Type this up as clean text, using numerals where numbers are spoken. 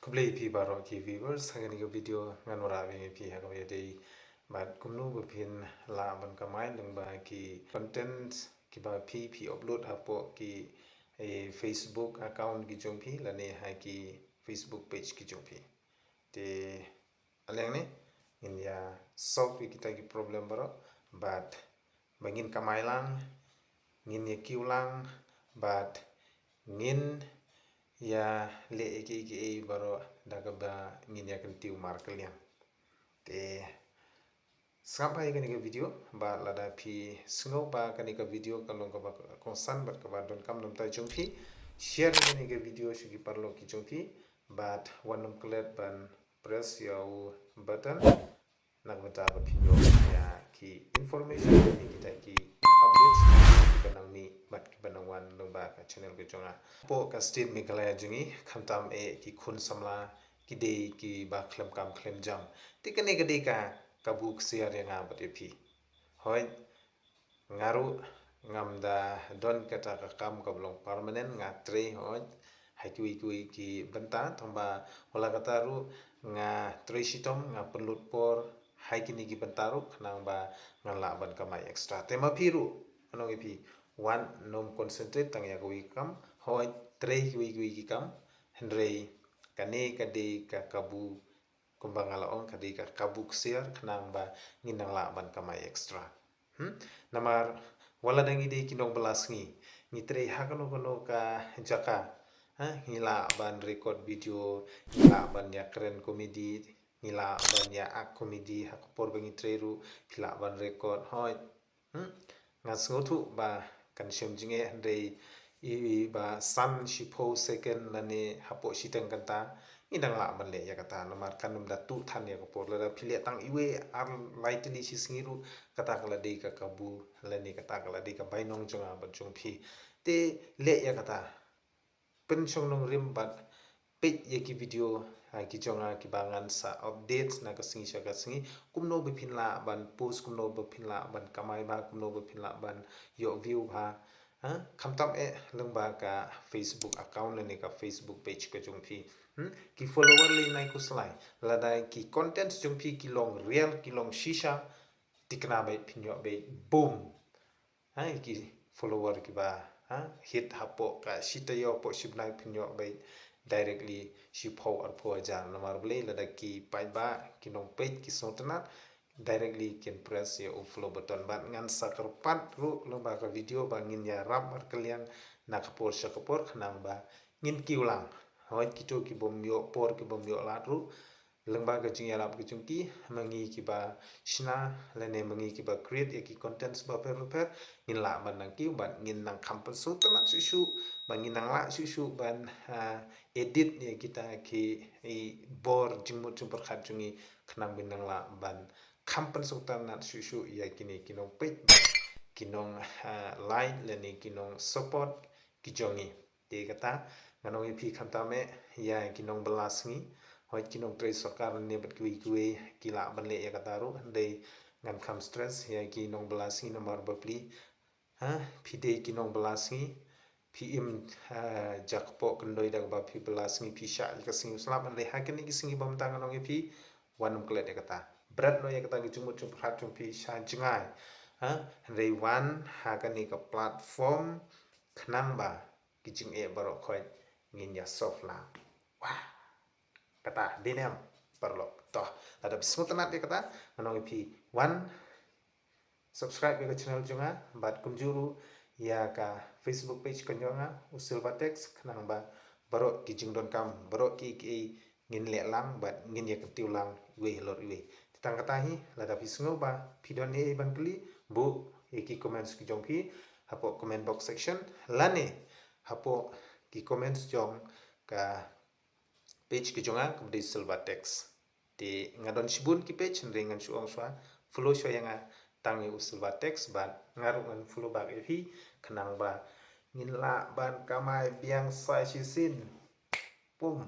Kublai pi baro ki viewers hagani ko video nganora bingi pi hagawi dei bat kumnu bapin la ban kamai lengba ki content ki ba pi upload hapo ki Facebook account ki jongpi lane ha ki Facebook page ki jongpi te aleng ni in ya solve kita ki problem baro but bangin kamai lang ngin ya kiu lang but ngin ya le eki baro dagaba ngin ya kentiu markel yang te sampai kani ka video ba lada pi sngo ba kani ka video kalong ka ba konsan bat ka ba don kam dom ta jongpi share kani ka video sigi parlo ki jongpi but wanum klet ban press your button nak bata ba pinyo ya ki information ni kita ki updates banang ni bat ki banang wan lomba ka channel ke jonga po ka state Meghalaya jungi khamtam ki khun samla ki de ki ba khlem kam khlem jam tikane ka de ka kabuk siar yang abad pi hoi ngaru ngamda don kata ka kam ka blong permanent ngatre hoi hai ki benta thomba wala kata ru nga tre sitom nga pelut por hai kini ki bentaru nang ba ngala ban kamai extra tema piru anong pi one nom concentrate tang ya kui kam hoi tre ki kam hendrei kane kade ka kabu kumbang alaong kadi ka kabuk siar kenang ba nginang la ban kamai extra namar wala dangi de kinong belas ngi tre hakano kono ka jaka ngila ban record video ngila ban ya keren komedi ngila ban ya ak komedi hakpor bangi treru pila ban record hoi ngas ngotu ba kan syem jinge ndei i ba san shipo second lane hapo siteng kanta idang la ban le ya kata namar kanum da tu than ya ko la phile tang iwe ar lightly singiru kata kala de ka kabu lani kata kala de ka bainong jonga ba jongphi te le ya kata pen chong nong rim bat pe ye ki video ki jonga ki bangan sa updates na ka singi sha ka singi kumno be phin la ban post kumno be phin la ban kamai ba kumno be phin la ban yo view ba khamtam lengba ka Facebook account lani ka Facebook page ka jongphi ki follower le nai ko slai ladai ki content jongphi ki long real ki long shisha tikna be phinyo be boom ki follower ki ba hit hapo ka shitayo po shibnai phinyo be directly shipho arpho jan namar ble lada ki pai ba ki nong page ki sotna directly can press ya follow button ban ngan sakar pat ru lomba ka video ba ngin ya ram ar kalian nakapor sakapor khnang ba ngin kiulang hoi kito ki bom yo por ki bom yo latru lengba ka jing yarap ki jungki mangi ki ba shina lene mangi ki ba create ki contents ba per ngin la ban nang ki ban ngin nang kampal so tana susu ban ngin nang la susu ban edit ya kita ki bor jingmu jumper khat jungi khnang bin nang la ban kampal so tana susu ya kini kinong page kinong like lene kinong support ki jongi te kata nganong ipi khamtame ya kinong belasngi hoi kinong tre sokar ne bat kui kila banle ya kataru dei ngam kham stress ya kinong belasngi nomor bapli pide kinong belasngi pm jakpo kendoi dag ba pi belasngi pi sha ka singi slap le hakini ki singi bam tangan nong ipi wanum klet ya kata berat no ya kata ki jumut jum phat jum pi sha jingai dei wan hakani ka platform khnang ba kijing baro khoi ngin ya soft la wah kata dinem perlo toh ada bismutanat dia kata manong pi one subscribe ke channel jonga bat kunjuru ya ka Facebook page konjonga usul batex kanang ba baro kijing don kam baro ki ngin le lang bat ngin ya ketiu lang we lor we tang kata hi lada pisngo ba video ni ban kli bu ki comments ki jongpi hapo comment box section lane hapo ki comments jong ka page ki jonga kemudian silver text di ngadon sibun ki page dengan suang swa follow swa yang tangi silver text ban ngarungan follow ba evi kenang ba ngin la ban kamai biang sai sisin pum